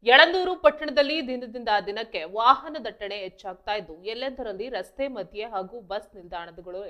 ಯಳಂದೂರು ಪಟ್ಟಣದಲ್ಲಿ ದಿನದಿಂದ ದಿನಕ್ಕೆ ವಾಹನ ದಟ್ಟಣೆ ಹೆಚ್ಚಾಗ್ತಾ ಇದ್ದು ಎಲ್ಲೆಂದರಲ್ಲಿ ರಸ್ತೆ ಮಧ್ಯೆ ಹಾಗೂ ಬಸ್ ನಿಲ್ದಾಣಗಳು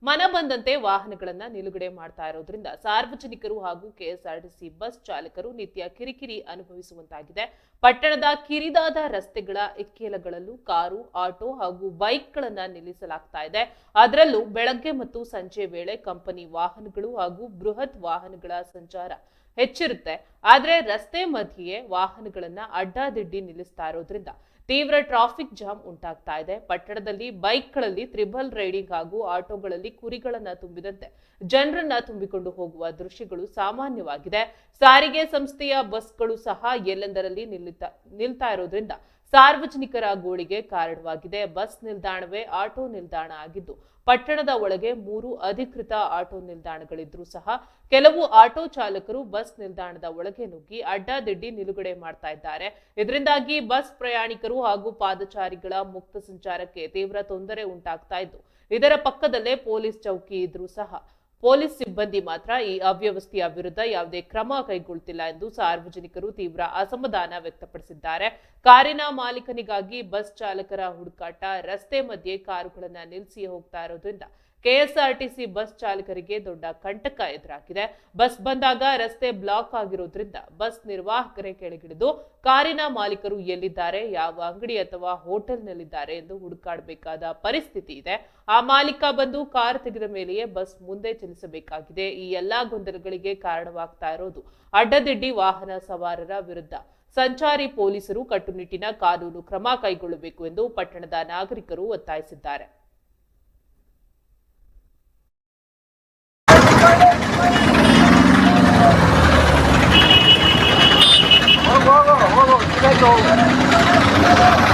ಮನ ಬಂದಂತೆ ವಾಹನಗಳನ್ನ ನಿಲುಗಡೆ ಮಾಡ್ತಾ ಇರೋದ್ರಿಂದ ಸಾರ್ವಜನಿಕರು ಹಾಗೂ ಕೆಎಸ್ಆರ್ಟಿಸಿ ಬಸ್ ಚಾಲಕರು ನಿತ್ಯ ಕಿರಿಕಿರಿ ಅನುಭವಿಸುವಂತಾಗಿದೆ. ಪಟ್ಟಣದ ಕಿರಿದಾದ ರಸ್ತೆಗಳ ಇಕ್ಕೆಲಗಳಲ್ಲೂ ಕಾರು, ಆಟೋ ಹಾಗೂ ಬೈಕ್ಗಳನ್ನ ನಿಲ್ಲಿಸಲಾಗ್ತಾ ಇದೆ. ಅದರಲ್ಲೂ ಬೆಳಗ್ಗೆ ಮತ್ತು ಸಂಜೆ ವೇಳೆ ಕಂಪನಿ ವಾಹನಗಳು ಹಾಗೂ ಬೃಹತ್ ವಾಹನಗಳ ಸಂಚಾರ ಹೆಚ್ಚಿರುತ್ತೆ. ಆದ್ರೆ ರಸ್ತೆ ಮಧ್ಯೆ ವಾಹನಗಳನ್ನ ಅಡ್ಡಾದಿಡ್ಡಿ ನಿಲ್ಲಿಸ್ತಾ ಇರೋದ್ರಿಂದ ತೀವ್ರ ಟ್ರಾಫಿಕ್ ಜಾಮ್ ಉಂಟಾಗ್ತಾ ಇದೆ. ಪಟ್ಟಣದಲ್ಲಿ ಬೈಕ್ಗಳಲ್ಲಿ ತ್ರಿಬಲ್ ರೈಡಿಂಗ್ ಹಾಗೂ ಆಟೋಗಳಲ್ಲಿ ಕುರಿಗಳನ್ನ ತುಂಬಿದಂತೆ ಜನರನ್ನ ತುಂಬಿಕೊಂಡು ಹೋಗುವ ದೃಶ್ಯಗಳು ಸಾಮಾನ್ಯವಾಗಿದೆ. ಸಾರಿಗೆ ಸಂಸ್ಥೆಯ ಬಸ್ಗಳು ಸಹ ಎಲ್ಲೆಂದರಲ್ಲಿ ನಿಲ್ತಾ ಇರೋದ್ರಿಂದ ಸಾರ್ವಜನಿಕರ ಗೋಳಿಗೆ ಕಾರಣವಾಗಿದೆ. ಬಸ್ ನಿಲ್ದಾಣವೇ ಆಟೋ ನಿಲ್ದಾಣ ಆಗಿದ್ದು ಪಟ್ಟಣದ ಒಳಗೆ 3 ಅಧಿಕೃತ ಆಟೋ ನಿಲ್ದಾಣಗಳಿದ್ರೂ ಸಹ ಕೆಲವು ಆಟೋ ಚಾಲಕರು ಬಸ್ ನಿಲ್ದಾಣದ ಒಳಗೆ ನುಗ್ಗಿ ಅಡ್ಡಾದಿಡ್ಡಿ ನಿಲುಗಡೆ ಮಾಡ್ತಾ ಇದ್ದಾರೆ. ಇದರಿಂದಾಗಿ ಬಸ್ ಪ್ರಯಾಣಿಕರು ಹಾಗೂ ಪಾದಚಾರಿಗಳ ಮುಕ್ತ ಸಂಚಾರಕ್ಕೆ ತೀವ್ರ ತೊಂದರೆ ಉಂಟಾಗ್ತಾ ಇದ್ದು ಇದರ ಪಕ್ಕದಲ್ಲೇ ಪೊಲೀಸ್ ಚೌಕಿ ಇದ್ರೂ ಸಹ ಪೊಲೀಸ್ ಸಿಬ್ಬಂದಿ ಮಾತ್ರ ಈ ಅವ್ಯವಸ್ಥೆಯ ವಿರುದ್ಧ ಯಾವುದೇ ಕ್ರಮ ಕೈಗೊಳ್ಳುತ್ತಿಲ್ಲ ಎಂದು ಸಾರ್ವಜನಿಕರು ತೀವ್ರ ಅಸಮಾಧಾನ ವ್ಯಕ್ತಪಡಿಸಿದ್ದಾರೆ. ಕಾರಿನ ಮಾಲೀಕನಿಗಾಗಿ ಬಸ್ ಚಾಲಕರ ಹುಡುಕಾಟ, ರಸ್ತೆ ಮಧ್ಯೆ ಕಾರುಗಳನ್ನ ನಿಲ್ಲಿಸಿ ಹೋಗ್ತಾ ಇರೋದ್ರಿಂದ ಕೆಎಸ್ಆರ್ಟಿಸಿ ಬಸ್ ಚಾಲಕರಿಗೆ ದೊಡ್ಡ ಕಂಟಕ ಎದುರಾಗಿದೆ. ಬಸ್ ಬಂದಾಗ ರಸ್ತೆ ಬ್ಲಾಕ್ ಆಗಿರೋದ್ರಿಂದ ಬಸ್ ನಿರ್ವಾಹಕರೇ ಕೆಳಗಿಳಿದು ಕಾರಿನ ಮಾಲೀಕರು ಎಲ್ಲಿದ್ದಾರೆ, ಯಾವ ಅಂಗಡಿ ಅಥವಾ ಹೋಟೆಲ್ನಲ್ಲಿದ್ದಾರೆ ಎಂದು ಹುಡುಕಾಡಬೇಕಾದ ಪರಿಸ್ಥಿತಿ ಇದೆ. ಆ ಮಾಲೀಕ ಬಂದು ಕಾರ್ ತೆಗೆದ ಮೇಲೆಯೇ ಬಸ್ ಮುಂದೆ ಚಲಿಸಬೇಕಾಗಿದೆ. ಈ ಎಲ್ಲಾ ಗೊಂದಲಗಳಿಗೆ ಕಾರಣವಾಗ್ತಾ ಇರೋದು ಅಡ್ಡದಿಡ್ಡಿ ವಾಹನ ಸವಾರರ ವಿರುದ್ಧ ಸಂಚಾರಿ ಪೊಲೀಸರು ಕಟ್ಟುನಿಟ್ಟಿನ ಕಾನೂನು ಕ್ರಮ ಕೈಗೊಳ್ಳಬೇಕು ಎಂದು ಪಟ್ಟಣದ ನಾಗರಿಕರು ಒತ್ತಾಯಿಸಿದ್ದಾರೆ. Go.